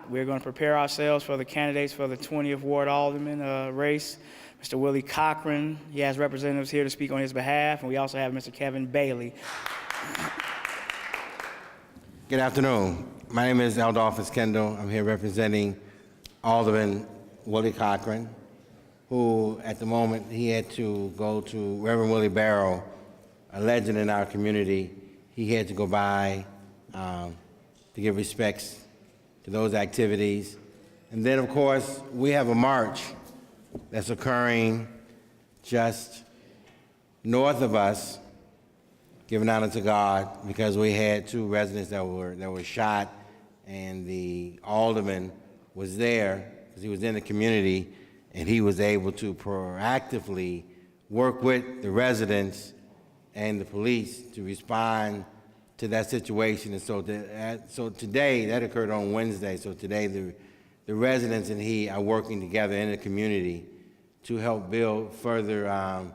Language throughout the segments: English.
we're going to prepare ourselves for the candidates for the 20th Ward Alderman race. Mr. Willie Cochran, he has representatives here to speak on his behalf, and we also have Mr. Kevin Bailey. Good afternoon. My name is Aldermanic Kindle. I'm here representing Alderman Willie Cochran, who at the moment he had to go to Reverend Willie Barrow, a legend in our community. He had to go by to give respects to those activities. And then, of course, we have a march that's occurring just north of us, giving honor to God, because we had 2 residents that were shot, and the alderman was there because he was in the community, and he was able to proactively work with the residents and the police to respond to that situation. And so today, that occurred on Wednesday, so today the residents and he are working together in the community to help build further,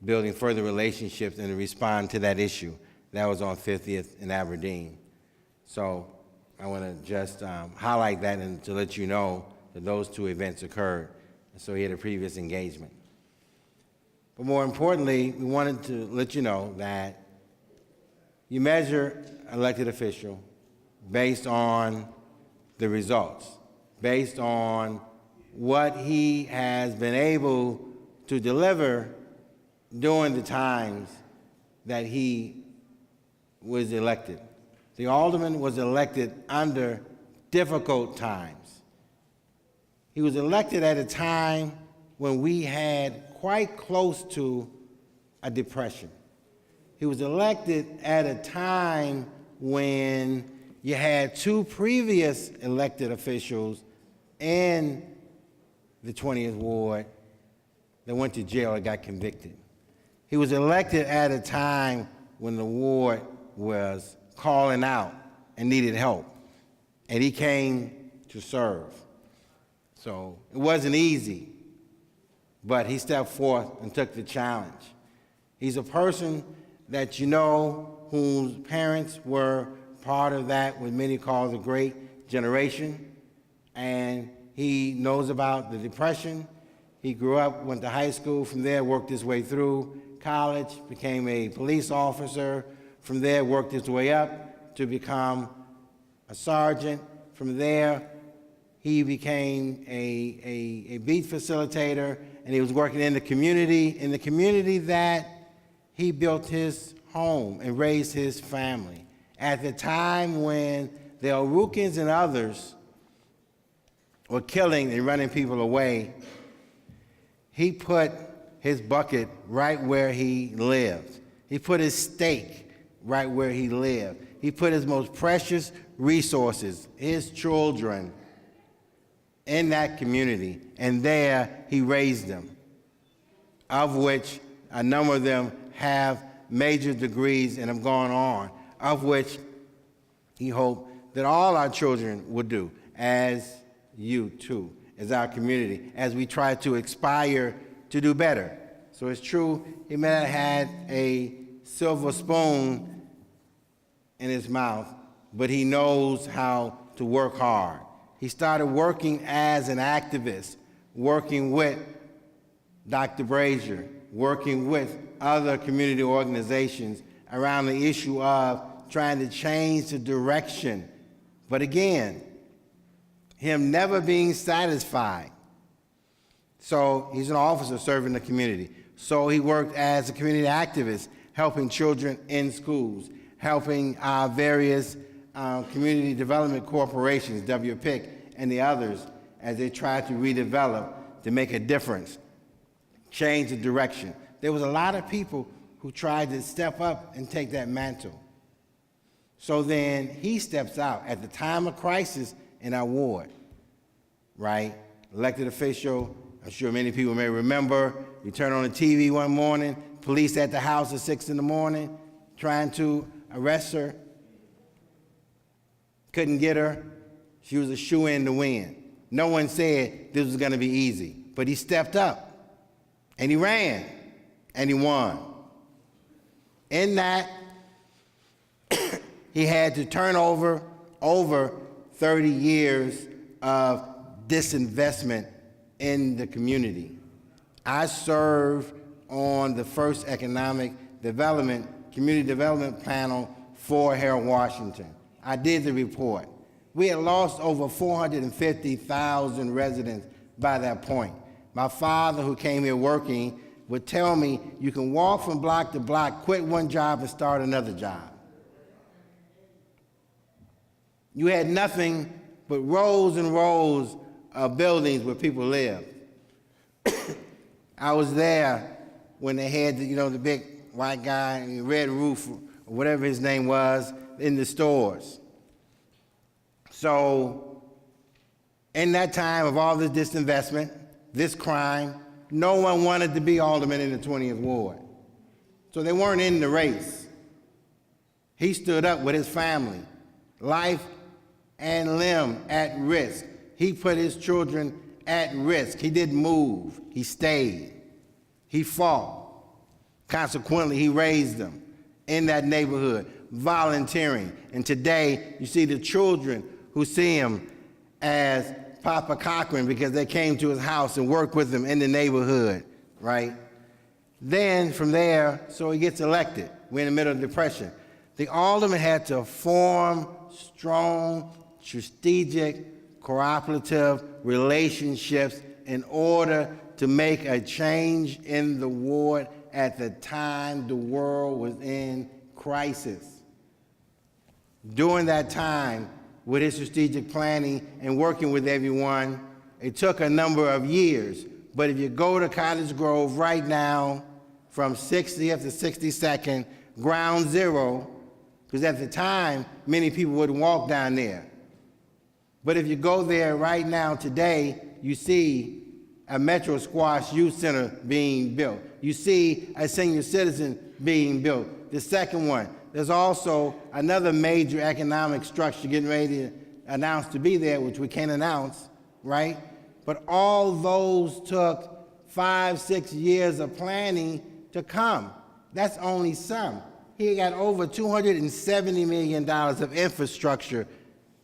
building further relationships and to respond to that issue. That was on 50th in Aberdeen. So I want to just highlight that and to let you know that those 2 events occurred. And so he had a previous engagement. But more importantly, we wanted to let you know that you measure elected official based on the results, based on what he has been able to deliver during the times that he was elected. The alderman was elected under difficult times. He was elected at a time when we had quite close to a depression. He was elected at a time when you had 2 previous elected officials in the 20th Ward that went to jail or got convicted. He was elected at a time when the ward was calling out and needed help, and he came to serve. So it wasn't easy, but he stepped forth and took the challenge. He's a person that you know whose parents were part of that, what many call the Great Generation, and he knows about the Depression. He grew up, went to high school, from there worked his way through college, became a police officer, from there worked his way up to become a sergeant. From there, he became a beat facilitator, and he was working in the community that he built his home and raised his family. At the time when the Arukans and others were killing and running people away, he put his bucket right where he lived. He put his stake right where he lived. He put his most precious resources, his children, in that community, and there he raised them, of which a number of them have major degrees and have gone on, of which he hoped that all our children would do, as you too, as our community, as we try to aspire to do better. So it's true, he may have had a silver spoon in his mouth, but he knows how to work hard. He started working as an activist, working with Dr. Brazier, working with other community organizations around the issue of trying to change the direction. But again, him never being satisfied. So he's an officer serving the community. So he worked as a community activist, helping children in schools, helping various community development corporations, WPIC and the others, as they tried to redevelop to make a difference, change the direction. There was a lot of people who tried to step up and take that mantle. So then he steps out at the time of crisis in our ward, right? Elected official, I'm sure many people may remember, you turn on the TV one morning, police at the house at 6 in the morning, trying to arrest her. Couldn't get her. She was a shoo-in to win. No one said this was gonna be easy, but he stepped up and he ran and he won. In that, he had to turn over 30 years of disinvestment in the community. I served on the first economic development, community development panel for Harold Washington. I did the report. We had lost over 450,000 residents by that point. My father, who came here working, would tell me, you can walk from block to block, quit one job and start another job. You had nothing but rows and rows of buildings where people lived. I was there when they had the big white guy, red roof, or whatever his name was, in the stores. So in that time of all this disinvestment, this crime, no one wanted to be alderman in the 20th Ward. So they weren't in the race. He stood up with his family, life and limb at risk. He put his children at risk. He didn't move. He stayed. He fought. Consequently, he raised them in that neighborhood, volunteering. And today, you see the children who see him as Papa Cochran because they came to his house and worked with him in the neighborhood, right? Then from there, so he gets elected. We're in the middle of the Depression. The alderman had to form strong, strategic, cooperative relationships in order to make a change in the ward at the time the world was in crisis. During that time, with his strategic planning and working with everyone, it took a number of years. But if you go to Cottage Grove right now, from 60th to 62nd, ground zero, because at the time, many people wouldn't walk down there. But if you go there right now today, you see a Metro Squash Youth Center being built. You see a senior citizen being built. The second one, there's also another major economic structure getting ready to announce to be there, which we can't announce, right? But all those took 5-6 years of planning to come. That's only some. He got over $270 million of infrastructure,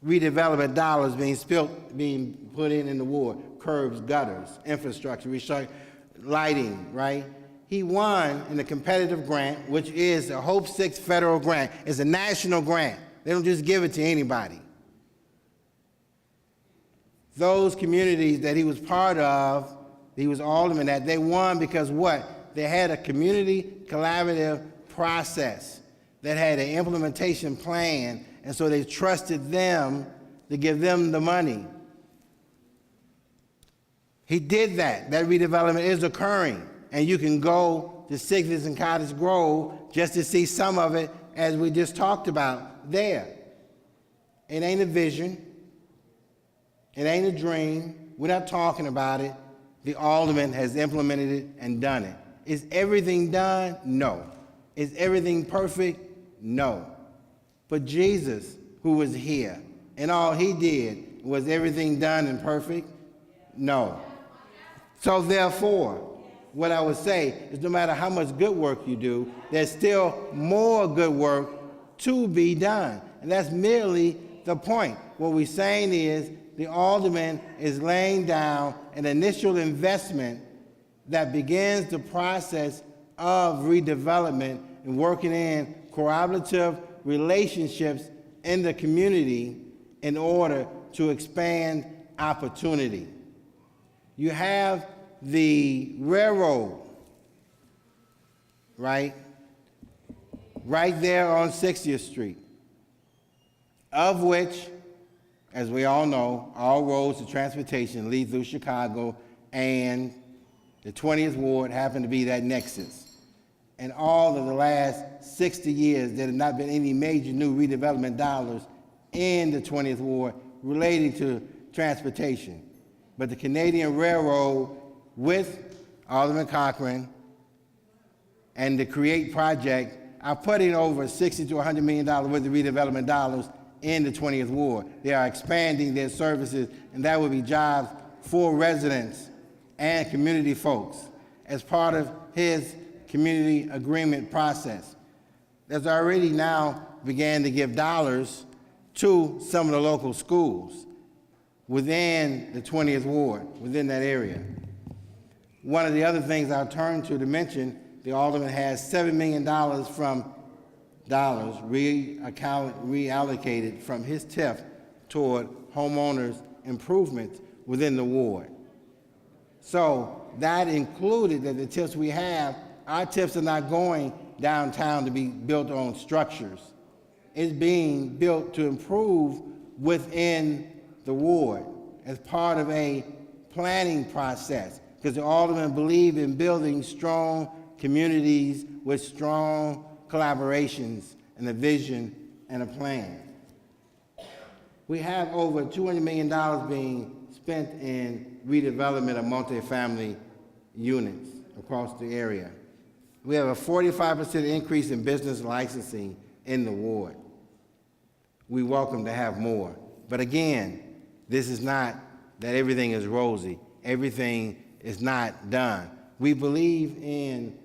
redevelopment dollars being put in the ward, curbs, gutters, infrastructure, lighting, right? He won in a competitive grant, which is a Hope 6 federal grant. It's a national grant. They don't just give it to anybody. Those communities that he was part of, he was alderman at, they won because what? They had a community collaborative process that had an implementation plan, and so they trusted them to give them the money. He did that. That redevelopment is occurring. And you can go to 60th and Cottage Grove just to see some of it, as we just talked about there. It ain't a vision. It ain't a dream. We're not talking about it. The alderman has implemented it and done it. Is everything done? No. Is everything perfect? No. But Jesus, who was here, and all he did, was everything done and perfect? No. So therefore, what I would say is no matter how much good work you do, there's still more good work to be done. And that's merely the point. What we're saying is the alderman is laying down an initial investment that begins the process of redevelopment and working in cooperative relationships in the community in order to expand opportunity. You have the railroad, right there on 60th Street, of which, as we all know, all roads to transportation lead through Chicago, and the 20th Ward happened to be that nexus. And all of the last 60 years, there have not been any major new redevelopment dollars in the 20th Ward relating to transportation. But the Canadian Railroad, with Alderman Cochran and the CREATE project, are putting over $60 to $100 million worth of redevelopment dollars in the 20th Ward. They are expanding their services, and that will be jobs for residents and community folks as part of his community agreement process. There's already now began to give dollars to some of the local schools within the 20th Ward, within that area. One of the other things I'll turn to mention, the Alderman has $7 million from reallocated from his TIF toward homeowners improvements within the ward. So that included that the TIFs we have, our TIFs are not going downtown to be built on structures. It's being built to improve within the ward as part of a planning process, because the aldermen believe in building strong communities with strong collaborations and a vision and a plan. We have over $200 million being spent in redevelopment of multifamily units across the area. We have a 45% increase in business licensing in the ward. We welcome to have more. But again, this is not that everything is rosy. Everything is not done. We believe in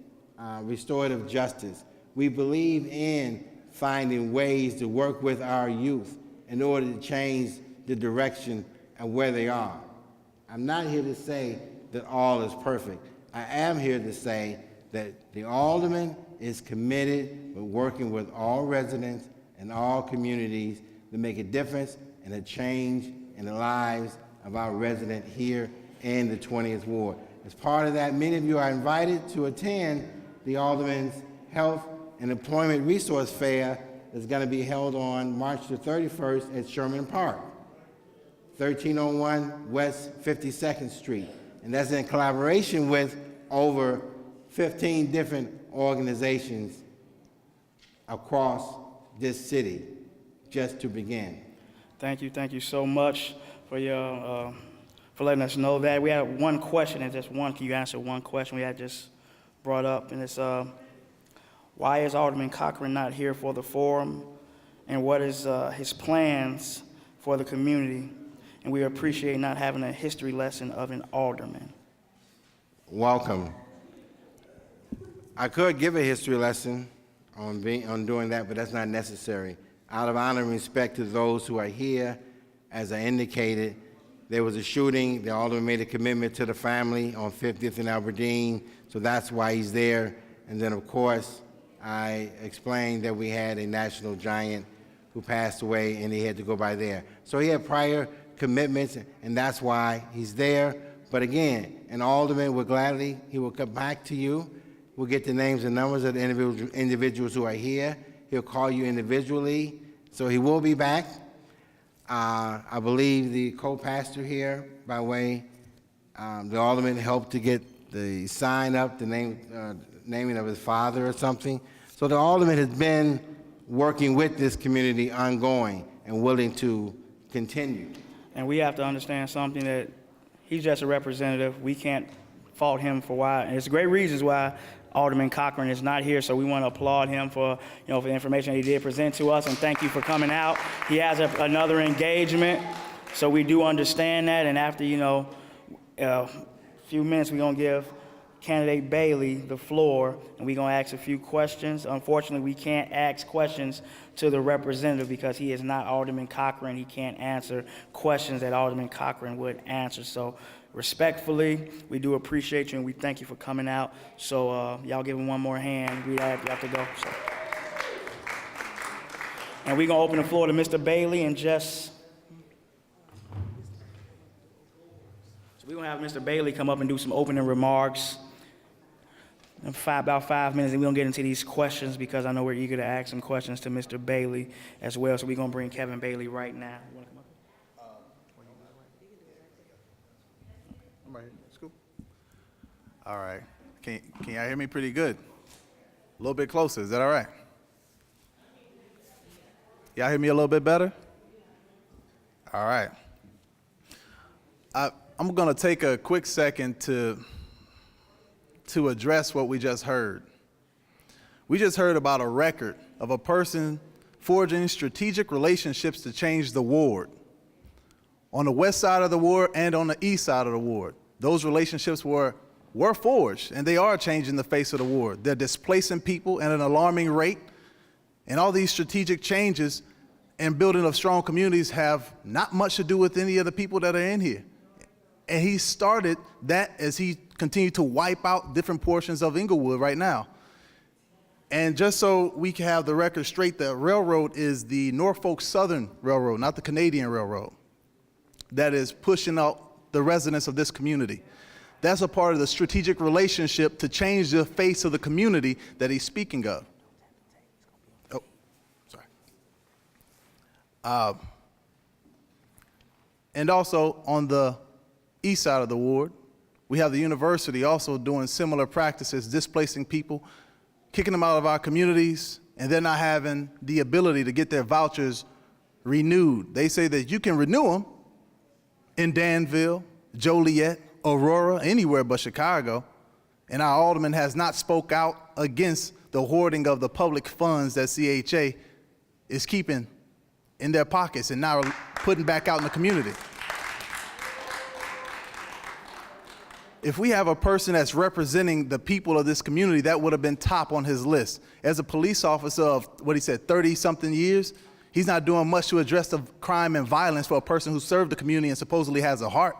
restorative justice. We believe in finding ways to work with our youth in order to change the direction of where they are. I'm not here to say that all is perfect. I am here to say that the alderman is committed with working with all residents and all communities to make a difference and a change in the lives of our residents here in the 20th Ward. As part of that, many of you are invited to attend the Alderman's Health and Employment Resource Fair that's going to be held on March the 31st at Sherman Park, 1301 West 52nd Street. And that's in collaboration with over 15 different organizations across this city, just to begin. Thank you so much for your for letting us know that. We had one question, and just one. Can you answer one question we had just brought up? And it's why is Alderman Cochran not here for the forum, and what is his plans for the community? And we appreciate not having a history lesson of an alderman. Welcome. I could give a history lesson on doing that, but that's not necessary. Out of honor and respect to those who are here, as I indicated, there was a shooting. The alderman made a commitment to the family on 50th and Aberdeen, so that's why he's there. And then, of course, I explained that we had a national giant who passed away, and he had to go by there. So he had prior commitments, and that's why he's there. But again, an alderman would gladly, he will come back to you. We'll get the names and numbers of the individuals who are here. He'll call you individually, so he will be back. I believe the co-pastor here, by way, the alderman helped to get the sign up, the naming of his father or something. So the alderman has been working with this community ongoing and willing to continue. And we have to understand something, that he's just a representative. We can't fault him for why, and it's great reasons why Alderman Cochran is not here, so we want to applaud him for, for the information he did present to us, and thank you for coming out. He has another engagement, so we do understand that, and after, a few minutes, we're going to give candidate Bailey the floor, and we're going to ask a few questions. Unfortunately, we can't ask questions to the representative because he is not Alderman Cochran. He can't answer questions that Alderman Cochran would answer, so respectfully, we do appreciate you, and we thank you for coming out. So y'all give him one more hand. We have to go. So. And we're going to open the floor to Mr. Bailey and just... So we're going to have Mr. Bailey come up and do some opening remarks. About 5 minutes, and we're going to get into these questions because I know we're eager to ask some questions to Mr. Bailey as well. So we're going to bring Kevin Bailey right now. You want to come up? I'm right here. It's cool. All right. Can y'all hear me pretty good? A little bit closer. Is that all right? Y'all hear me a little bit better? All right. I'm going to take a quick second to address what we just heard. We just heard about a record of a person forging strategic relationships to change the ward. On the west side of the ward and on the east side of the ward. Those relationships were forged, and they are changing the face of the ward. They're displacing people at an alarming rate, and all these strategic changes and building of strong communities have not much to do with any of the people that are in here. And he started that as he continued to wipe out different portions of Inglewood right now. And just so we can have the record straight, the railroad is the Norfolk Southern Railroad, not the Canadian Railroad, that is pushing out the residents of this community. That's a part of the strategic relationship to change the face of the community that he's speaking of. Oh, sorry. And also on the east side of the ward, we have the university also doing similar practices, displacing people, kicking them out of our communities, and they're not having the ability to get their vouchers renewed. They say that you can renew them in Danville, Joliet, Aurora, anywhere but Chicago, and our alderman has not spoke out against the hoarding of the public funds that CHA is keeping in their pockets and now putting back out in the community. If we have a person that's representing the people of this community, that would have been top on his list. As a police officer of, what he said, 30-something years, he's not doing much to address the crime and violence for a person who served the community and supposedly has a heart.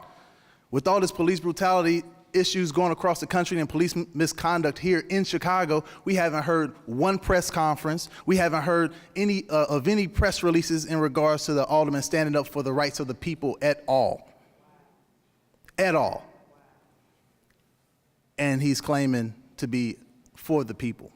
With all this police brutality issues going across the country and police misconduct here in Chicago, we haven't heard one press conference. We haven't heard any press releases in regards to the alderman standing up for the rights of the people at all. At all. And he's claiming to be for the people.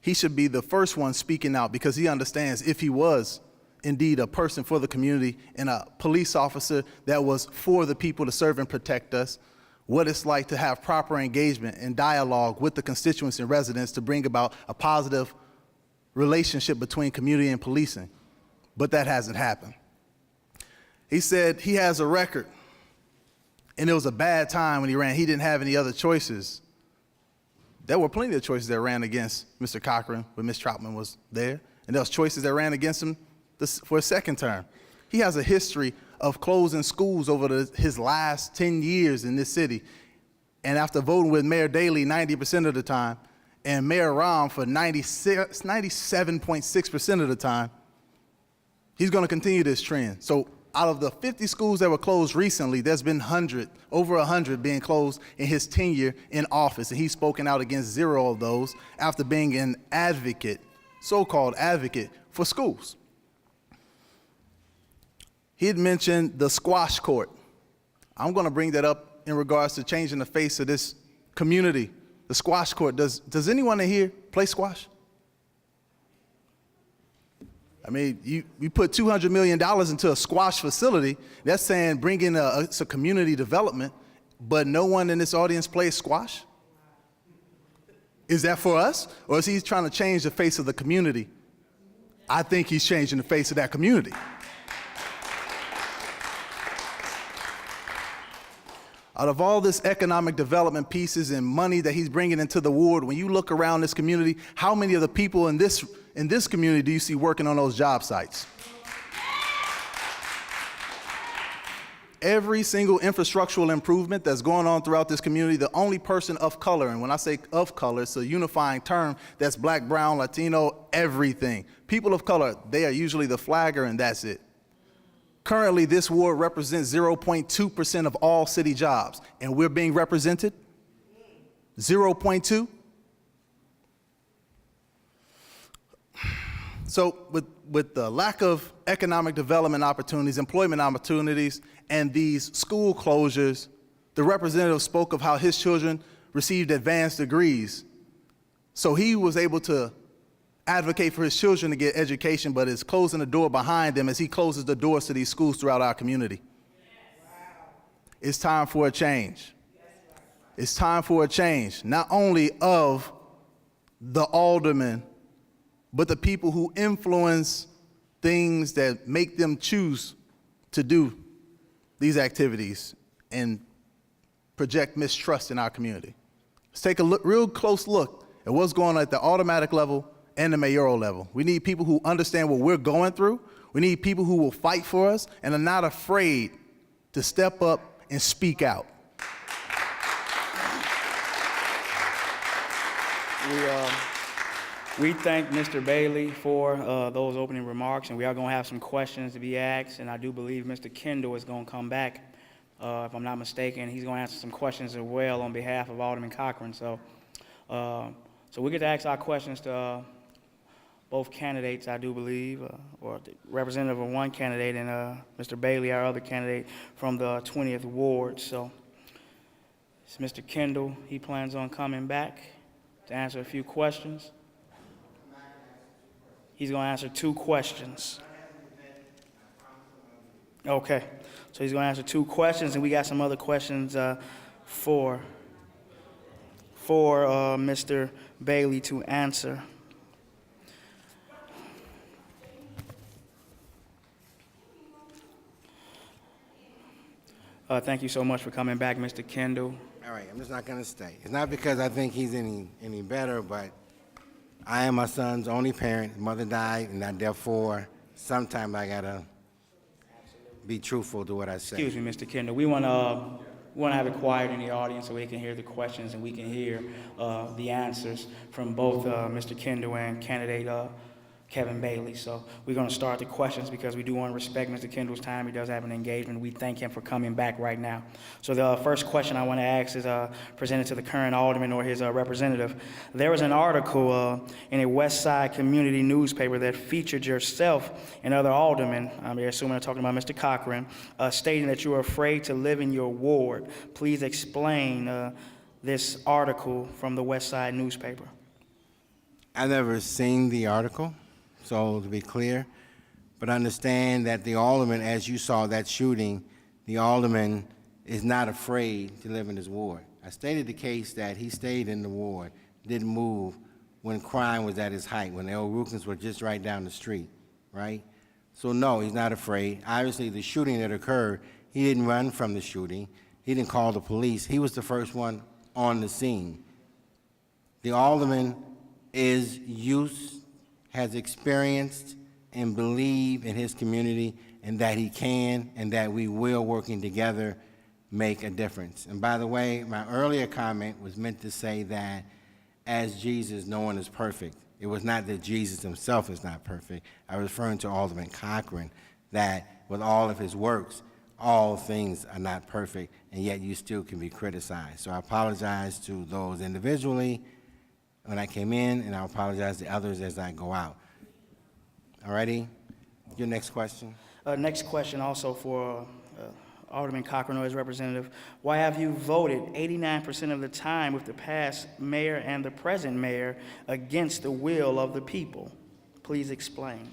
He should be the first one speaking out because he understands if he was indeed a person for the community and a police officer that was for the people to serve and protect us, what it's like to have proper engagement and dialogue with the constituents and residents to bring about a positive relationship between community and policing. But that hasn't happened. He said he has a record. And it was a bad time when he ran. He didn't have any other choices. There were plenty of choices that ran against Mr. Cochran when Ms. Troutman was there. And there was choices that ran against him for a second term. He has a history of closing schools over his last 10 years in this city. And after voting with Mayor Daley 90% of the time, and Mayor Rahm for 97.6% of the time, he's going to continue this trend. So out of the 50 schools that were closed recently, there's been over 100 being closed in his tenure in office, and he's spoken out against 0 of those after being an advocate, so-called advocate, for schools. He had mentioned the squash court. I'm going to bring that up in regards to changing the face of this community. The squash court, does anyone in here play squash? I mean, you put $200 million into a squash facility. That's saying bring in a community development, but no one in this audience plays squash? Is that for us? Or is he trying to change the face of the community? I think he's changing the face of that community. Out of all this economic development pieces and money that he's bringing into the ward, when you look around this community, how many of the people in this community do you see working on those job sites? Every single infrastructural improvement that's going on throughout this community, the only person of color, and when I say of color, it's a unifying term that's black, brown, Latino, everything. People of color, they are usually the flagger and that's it. Currently, this ward represents 0.2% of all city jobs, and we're being represented 0.2. So with the lack of economic development opportunities, employment opportunities, and these school closures, the representative spoke of how his children received advanced degrees. So he was able to advocate for his children to get education, but is closing the door behind them as he closes the doors to these schools throughout our community. It's time for a change. It's time for a change, not only of the aldermen, but the people who influence things that make them choose to do these activities and project mistrust in our community. Let's take a real close look at what's going on at the Aldermanic level and the mayoral level. We need people who understand what we're going through. We need people who will fight for us and are not afraid to step up and speak out. We thank Mr. Bailey for those opening remarks, and we are going to have some questions to be asked, and I do believe Mr. Kindle is going to come back, if I'm not mistaken. He's going to answer some questions as well on behalf of Alderman Cochran. So we get to ask our questions to both candidates, I do believe, or the representative of one candidate and Mr. Bailey, our other candidate from the 20th Ward. So it's Mr. Kindle. He plans on coming back to answer a few questions. He's going to answer 2 questions. Okay. So he's going to answer 2 questions, and we got some other questions for Mr. Bailey to answer. Thank you so much for coming back, Mr. Kindle. All right, I'm just not going to stay. It's not because I think he's any better, but I am my son's only parent. His mother died, and therefore, sometimes I got to be truthful to what I say. Excuse me, Mr. Kindle. We want to have it quiet in the audience so we can hear the questions and we can hear the answers from both Mr. Kindle and candidate Kevin Bailey. So we're going to start the questions because we do want to respect Mr. Kindle's time. He does have an engagement. We thank him for coming back right now. So the first question I want to ask is presented to the current alderman or his representative. There was an article in a West Side community newspaper that featured yourself and other aldermen, I'm assuming I'm talking about Mr. Cochran, stating that you were afraid to live in your ward. Please explain this article from the West Side newspaper. I never seen the article. So to be clear, but understand that the alderman, as you saw that shooting, the alderman is not afraid to live in his ward. I stated the case that he stayed in the ward, didn't move when crime was at its height, when the El Rukins were just right down the street, right? So no, he's not afraid. Obviously, the shooting that occurred, he didn't run from the shooting. He didn't call the police. He was the first one on the scene. The alderman is used, has experienced and believe in his community and that he can and that we will, working together, make a difference. And by the way, my earlier comment was meant to say that as Jesus, no one is perfect. It was not that Jesus himself is not perfect. I was referring to Alderman Cochran, that with all of his works, all things are not perfect, and yet you still can be criticized. So I apologize to those individually when I came in, and I'll apologize to others as I go out. All righty? Your next question? Next question also for Alderman Cochran or his representative. Why have you voted 89% of the time with the past mayor and the present mayor against the will of the people? Please explain.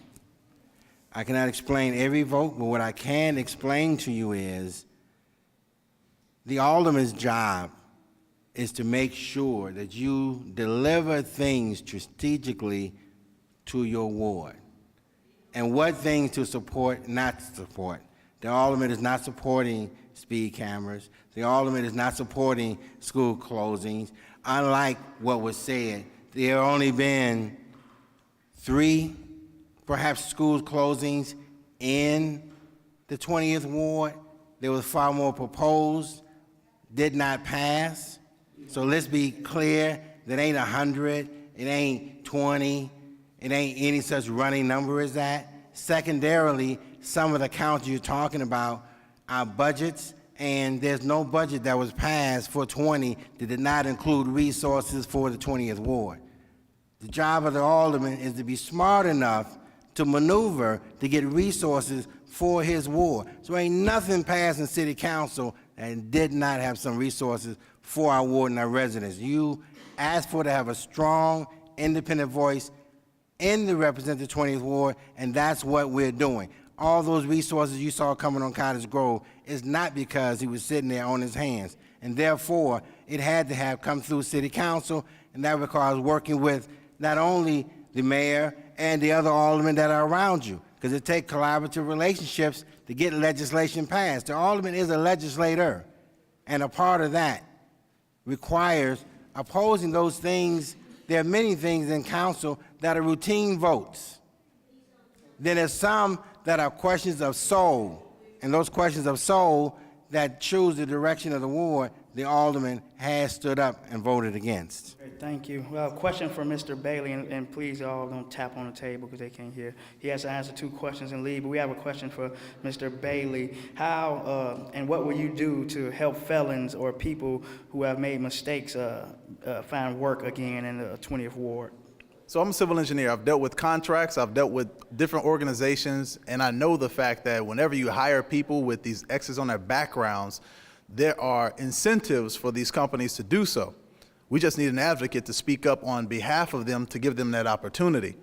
I cannot explain every vote, but what I can explain to you is the alderman's job is to make sure that you deliver things strategically to your ward. And what things to support, not to support. The alderman is not supporting speed cameras. The alderman is not supporting school closings. Unlike what was said, there have only been 3, perhaps, school closings in the 20th Ward. There was far more proposed, did not pass. So let's be clear, that ain't 100, it ain't 20, it ain't any such running number as that. Secondarily, some of the counties you're talking about are budgets, and there's no budget that was passed for 20 that did not include resources for the 20th Ward. The job of the alderman is to be smart enough to maneuver to get resources for his ward. So ain't nothing passed in city council that did not have some resources for our ward and our residents. You asked for to have a strong, independent voice in the representative 20th Ward, and that's what we're doing. All those resources you saw coming on Cottage Grove is not because he was sitting there on his hands, and therefore it had to have come through city council, and that requires working with not only the mayor and the other aldermen that are around you, because it takes collaborative relationships to get legislation passed. The alderman is a legislator, and a part of that requires opposing those things. There are many things in council that are routine votes. Then there's some that are questions of soul, and those questions of soul that choose the direction of the ward, the alderman has stood up and voted against. Great, thank you. Well, question for Mr. Bailey, and please all don't tap on the table because they can't hear. He has to answer 2 questions and leave, but we have a question for Mr. Bailey. How and what will you do to help felons or people who have made mistakes find work again in the 20th Ward? So I'm a civil engineer. I've dealt with contracts, I've dealt with different organizations, and I know the fact that whenever you hire people with these X's on their backgrounds, there are incentives for these companies to do so. We just need an advocate to speak up on behalf of them to give them that opportunity.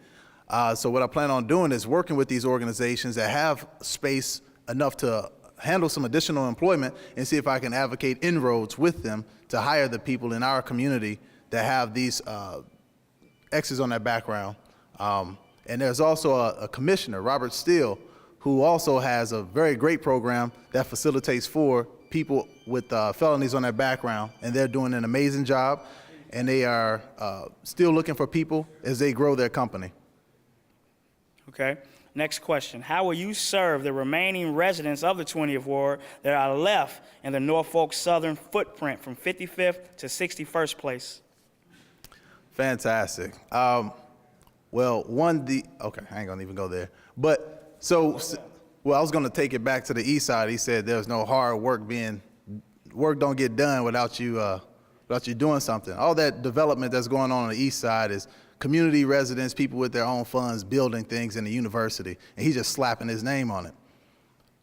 So what I plan on doing is working with these organizations that have space enough to handle some additional employment and see if I can advocate inroads with them to hire the people in our community that have these X's on their background. And there's also a commissioner, Robert Steele, who also has a very great program that facilitates for people with felonies on their background, and they're doing an amazing job, and they are still looking for people as they grow their company. Okay. Next question. How will you serve the remaining residents of the 20th Ward that are left in the Norfolk Southern footprint from 55th to 61st place? Fantastic. Well, okay, I ain't gonna even go there. But well, I was gonna take it back to the east side. He said there's no hard work work don't get done without you doing something. All that development that's going on the east side is community residents, people with their own funds building things in the university, and he's just slapping his name on it.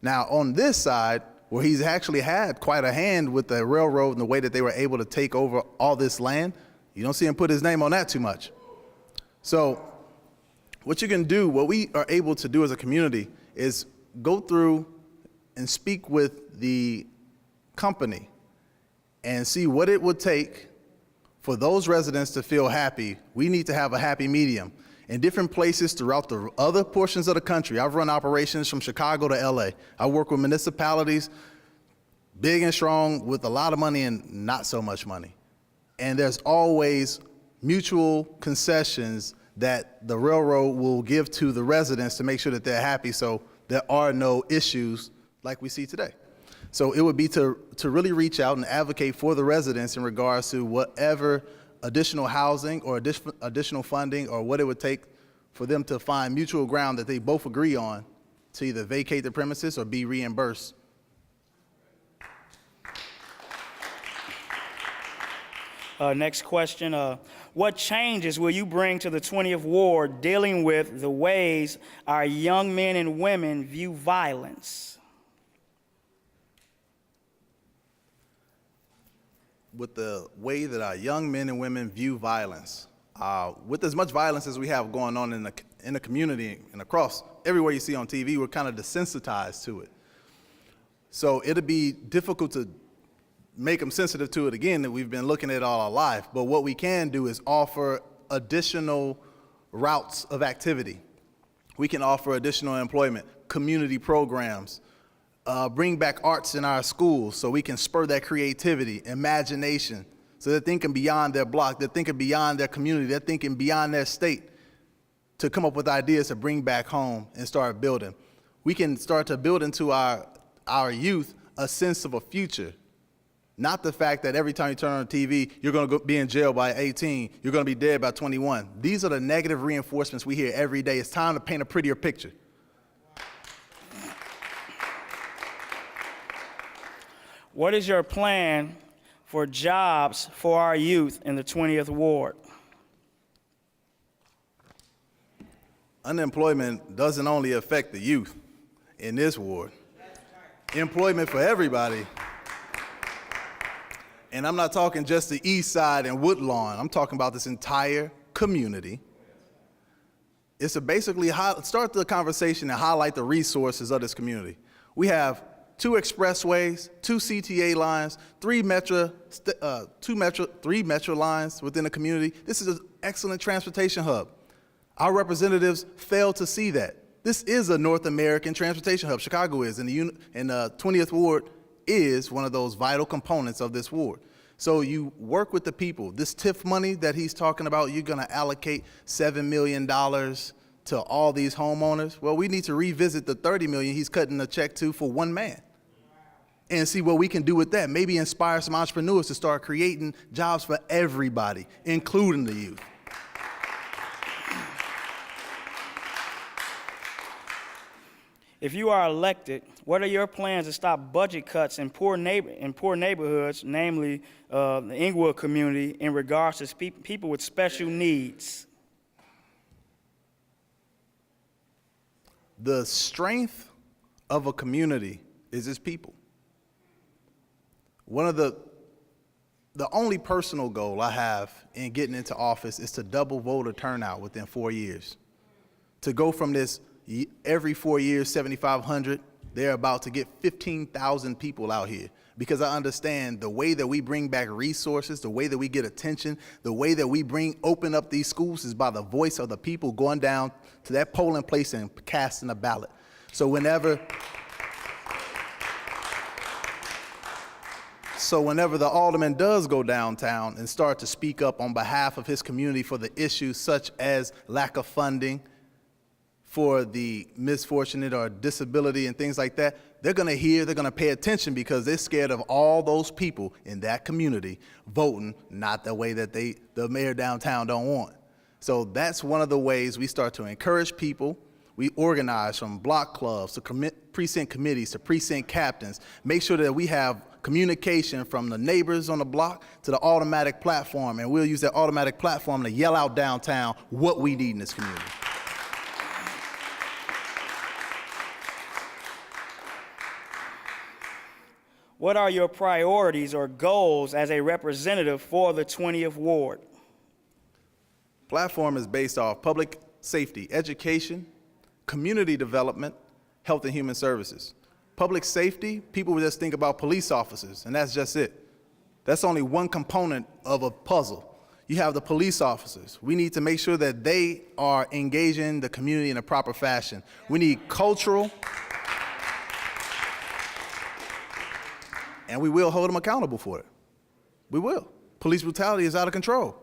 Now, on this side, where he's actually had quite a hand with the railroad and the way that they were able to take over all this land, you don't see him put his name on that too much. So what you can do, what we are able to do as a community is go through and speak with the company and see what it would take for those residents to feel happy. We need to have a happy medium. In different places throughout the other portions of the country, I've run operations from Chicago to LA. I work with municipalities, big and strong, with a lot of money and not so much money. And there's always mutual concessions that the railroad will give to the residents to make sure that they're happy, so there are no issues like we see today. So it would be to really reach out and advocate for the residents in regards to whatever additional housing or additional funding or what it would take for them to find mutual ground that they both agree on to either vacate the premises or be reimbursed. Next question. What changes will you bring to the 20th Ward dealing with the ways our young men and women view violence? With the way that our young men and women view violence, with as much violence as we have going on in the community and across everywhere you see on TV, we're kind of desensitized to it. So it'll be difficult to make them sensitive to it again, that we've been looking at all our life. But what we can do is offer additional routes of activity. We can offer additional employment, community programs, bring back arts in our schools so we can spur that creativity, imagination, so they're thinking beyond their block, they're thinking beyond their community, they're thinking beyond their state to come up with ideas to bring back home and start building. We can start to build into our youth a sense of a future. Not the fact that every time you turn on TV, you're going to be in jail by 18, you're going to be dead by 21. These are the negative reinforcements we hear every day. It's time to paint a prettier picture. What is your plan for jobs for our youth in the 20th Ward? Unemployment doesn't only affect the youth in this ward. Employment for everybody. And I'm not talking just the east side and Woodlawn. I'm talking about this entire community. It's to basically start the conversation and highlight the resources of this community. We have 2 expressways, 2 CTA lines, 3 metro lines within the community. This is an excellent transportation hub. Our representatives fail to see that. This is a North American transportation hub. Chicago is, and the 20th Ward is one of those vital components of this ward. So you work with the people. This TIF money that he's talking about, you're going to allocate $7 million to all these homeowners. Well, we need to revisit the $30 million he's cutting a check to for one man. and see what we can do with that. Maybe inspire some entrepreneurs to start creating jobs for everybody, including the youth. If you are elected, what are your plans to stop budget cuts in poor neighborhoods, namely the Inglewood community, in regards to people with special needs? The strength of a community is its people. One of the only personal goal I have in getting into office is to double voter turnout within 4 years. To go from this every 4 years, 7,500, they're about to get 15,000 people out here, because I understand the way that we bring back resources, the way that we get attention, the way that we open up these schools is by the voice of the people going down to that polling place and casting a ballot. So whenever the alderman does go downtown and start to speak up on behalf of his community for the issues such as lack of funding, for the misfortunate or disability and things like that, they're going to hear, they're going to pay attention, because they're scared of all those people in that community voting not the way that the mayor downtown don't want. So that's one of the ways we start to encourage people. We organize from block clubs to precinct committees to precinct captains, make sure that we have communication from the neighbors on the block to the Aldermanic platform, and we'll use that Aldermanic platform to yell out downtown what we need in this community. What are your priorities or goals as a representative for the 20th Ward? Platform is based off public safety, education, community development, health and human services. Public safety, people would just think about police officers, and that's just it. That's only one component of a puzzle. You have the police officers. We need to make sure that they are engaging the community in a proper fashion. We need cultural, and we will hold them accountable for it. We will. Police brutality is out of control.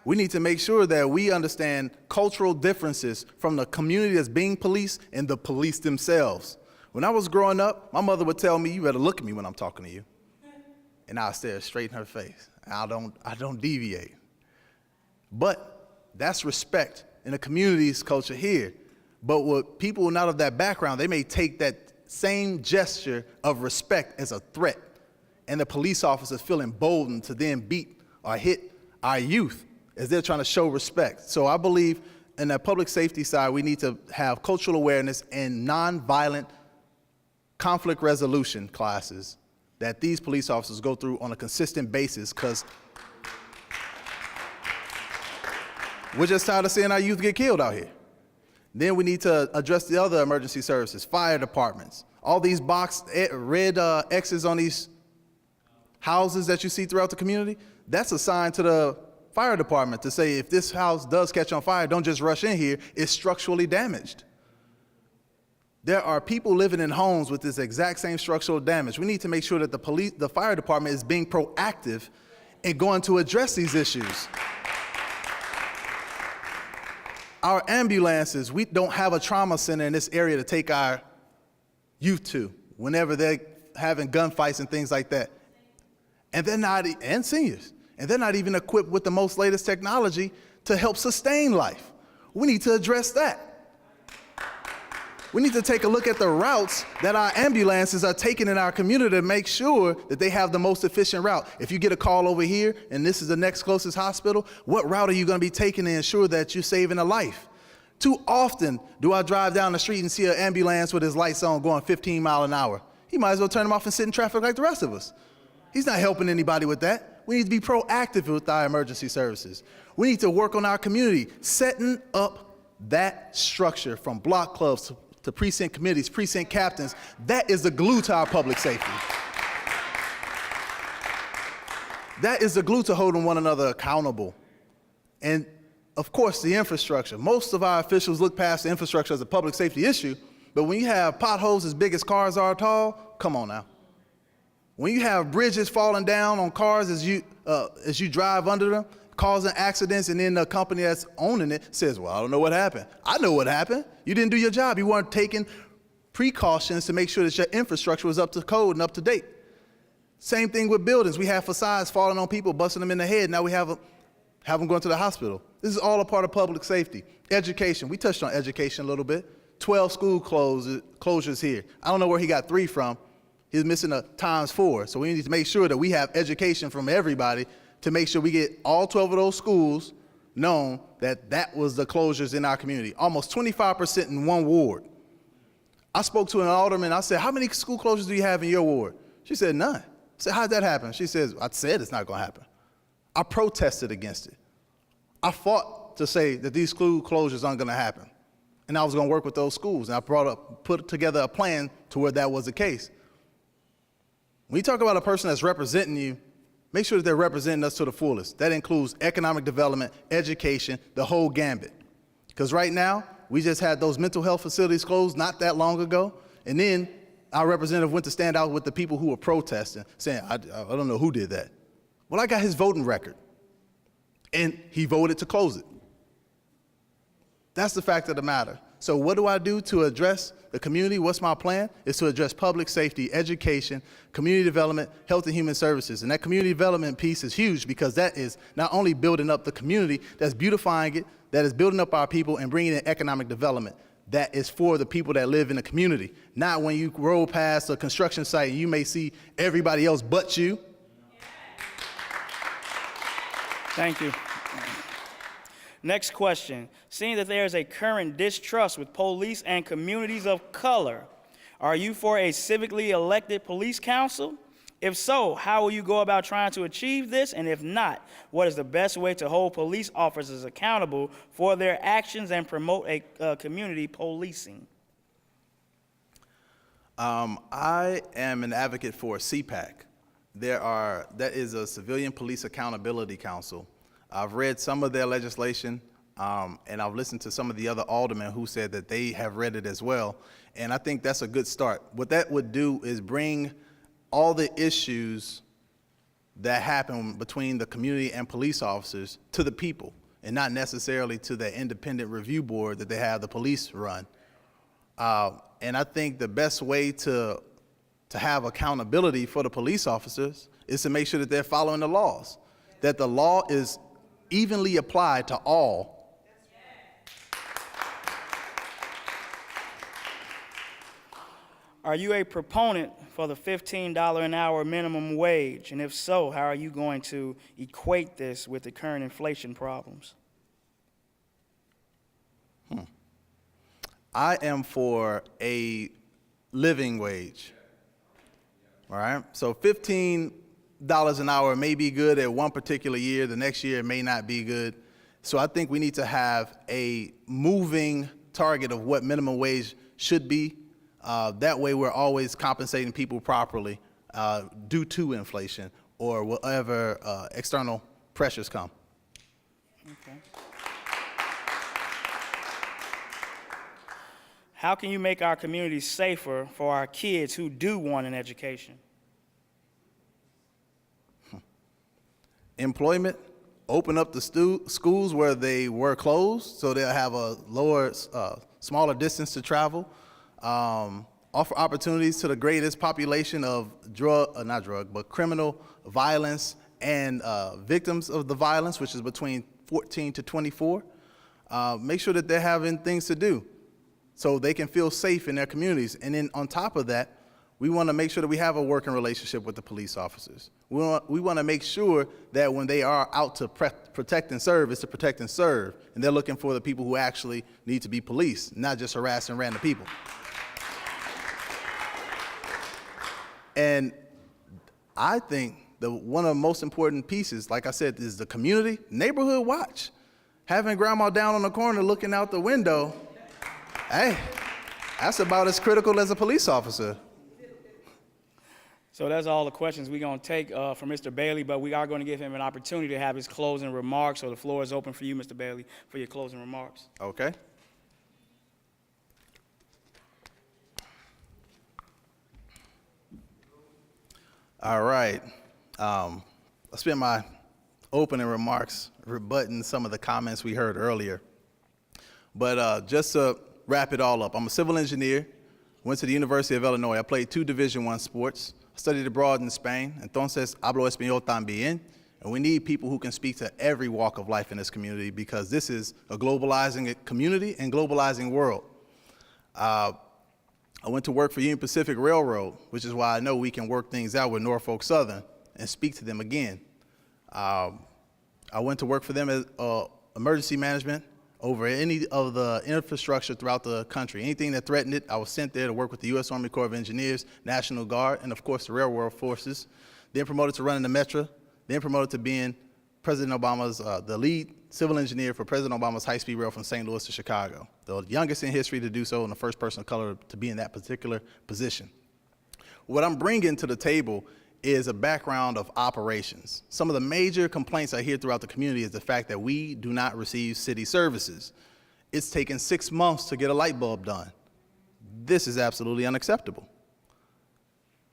We need to make sure that we understand cultural differences from the community that's being policed and the police themselves. When I was growing up, my mother would tell me, "You better look at me when I'm talking to you." And I'll stare straight in her face. I don't deviate. But that's respect in the community's culture here. But with people not of that background, they may take that same gesture of respect as a threat. And the police officers feel emboldened to then beat or hit our youth as they're trying to show respect. So I believe in the public safety side, we need to have cultural awareness and nonviolent conflict resolution classes that these police officers go through on a consistent basis, because we're just tired of seeing our youth get killed out here. Then we need to address the other emergency services, fire departments. All these boxed red X's on these houses that you see throughout the community, that's a sign to the fire department to say, if this house does catch on fire, don't just rush in here, it's structurally damaged. There are people living in homes with this exact same structural damage. We need to make sure that the fire department is being proactive in going to address these issues. Our ambulances, we don't have a trauma center in this area to take our youth to whenever they're having gunfights and things like that. And they're not, and seniors, and they're not even equipped with the most latest technology to help sustain life. We need to address that. We need to take a look at the routes that our ambulances are taking in our community to make sure that they have the most efficient route. If you get a call over here and this is the next closest hospital, what route are you going to be taking to ensure that you're saving a life? Too often do I drive down the street and see an ambulance with his lights on going 15 miles an hour. He might as well turn them off and sit in traffic like the rest of us. He's not helping anybody with that. We need to be proactive with our emergency services. We need to work on our community, setting up that structure from block clubs to precinct committees, precinct captains. That is the glue to our public safety. That is the glue to holding one another accountable. And of course, the infrastructure. Most of our officials look past the infrastructure as a public safety issue, but when you have potholes as big as cars are tall, come on now. When you have bridges falling down on cars as you drive under them, causing accidents, and then the company that's owning it says, "Well, I don't know what happened." I know what happened. You didn't do your job. You weren't taking precautions to make sure that your infrastructure was up to code and up to date. Same thing with buildings. We have facades falling on people, busting them in the head. Now we have them going to the hospital. This is all a part of public safety. Education. We touched on education a little bit. 12 school closures here. I don't know where he got 3 from. He's missing a ×4. So we need to make sure that we have education from everybody to make sure we get all 12 of those schools known that that was the closures in our community. Almost 25% in one ward. I spoke to an alderman. I said, how many school closures do you have in your ward? She said, none. I said, how'd that happen? She says, I said it's not going to happen. I protested against it. I fought to say that these school closures aren't going to happen. And I was going to work with those schools. And I put together a plan to where that was the case. When you talk about a person that's representing you, make sure that they're representing us to the fullest. That includes economic development, education, the whole gambit. Because right now, we just had those mental health facilities closed not that long ago. And then our representative went to stand out with the people who were protesting, saying, I don't know who did that. Well, I got his voting record. And he voted to close it. That's the fact of the matter. So what do I do to address the community? What's my plan? Is to address public safety, education, community development, health and human services. And that community development piece is huge because that is not only building up the community, that's beautifying it, that is building up our people and bringing in economic development. That is for the people that live in the community. Not when you roll past a construction site and you may see everybody else but you. Thank you. Next question. Seeing that there is a current distrust with police and communities of color, are you for a civically elected police council? If so, how will you go about trying to achieve this? And if not, what is the best way to hold police officers accountable for their actions and promote a community policing? I am an advocate for CPAC. That is a Civilian Police Accountability Council. I've read some of their legislation, and I've listened to some of the other aldermen who said that they have read it as well. And I think that's a good start. What that would do is bring all the issues that happen between the community and police officers to the people, and not necessarily to the independent review board that they have the police run. And I think the best way to have accountability for the police officers is to make sure that they're following the laws, that the law is evenly applied to all. Are you a proponent for the $15 an hour minimum wage? And if so, how are you going to equate this with the current inflation problems? I am for a living wage. All right? So $15 an hour may be good at one particular year. The next year it may not be good. So I think we need to have a moving target of what minimum wage should be. That way we're always compensating people properly due to inflation or whatever external pressures come. Okay. How can you make our community safer for our kids who do want an education? Employment, open up the schools where they were closed so they'll have a smaller distance to travel. Offer opportunities to the greatest population of criminal violence and victims of the violence, which is between 14 to 24. Make sure that they're having things to do so they can feel safe in their communities. And then on top of that, we want to make sure that we have a working relationship with the police officers. We want to make sure that when they are out to protect and serve, it's to protect and serve. And they're looking for the people who actually need to be policed, not just harassing random people. And I think one of the most important pieces, like I said, is the community neighborhood watch. Having grandma down on the corner looking out the window, hey, that's about as critical as a police officer. So that's all the questions we're going to take from Mr. Bailey, but we are going to give him an opportunity to have his closing remarks. So the floor is open for you, Mr. Bailey, for your closing remarks. Okay. All right. I spent my opening remarks rebutting some of the comments we heard earlier. But just to wrap it all up, I'm a civil engineer. Went to the University of Illinois. I played 2 Division I sports. I studied abroad in Spain. Entonces, hablo español también. And we need people who can speak to every walk of life in this community because this is a globalizing community and globalizing world. I went to work for Union Pacific Railroad, which is why I know we can work things out with Norfolk Southern and speak to them again. I went to work for them as emergency management over any of the infrastructure throughout the country. Anything that threatened it, I was sent there to work with the U.S. Army Corps of Engineers, National Guard, and of course the railroad forces. Then promoted to running the Metro, then promoted to being President Obama's, the lead civil engineer for President Obama's high-speed rail from St. Louis to Chicago, the youngest in history to do so and the first person of color to be in that particular position. What I'm bringing to the table is a background of operations. Some of the major complaints I hear throughout the community is the fact that we do not receive city services. It's taken 6 months to get a light bulb done. This is absolutely unacceptable.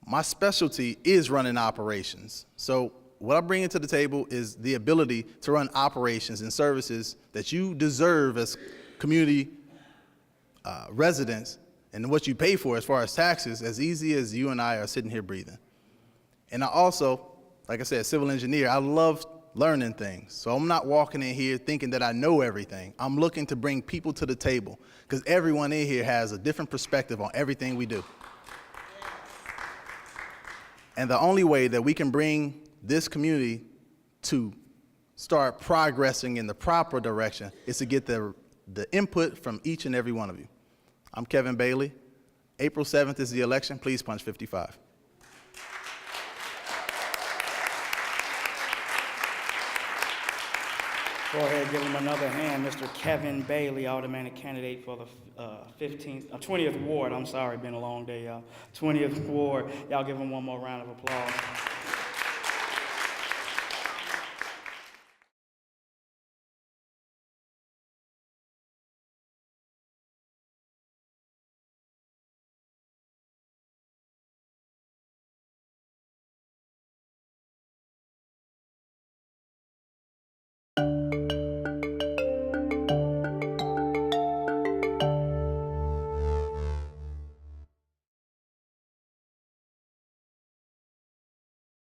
My specialty is running operations. So what I bring into the table is the ability to run operations and services that you deserve as community residents and what you pay for as far as taxes as easy as you and I are sitting here breathing. And I also, like I said, civil engineer, I love learning things. So I'm not walking in here thinking that I know everything. I'm looking to bring people to the table because everyone in here has a different perspective on everything we do. And the only way that we can bring this community to start progressing in the proper direction is to get the input from each and every one of you. I'm Kevin Bailey. April 7th is the election. Please punch 55. Go ahead, give him another hand. Mr. Kevin Bailey, Aldermanic candidate for the 20th Ward. I'm sorry, been a long day, y'all. 20th Ward. Y'all give him one more round of applause.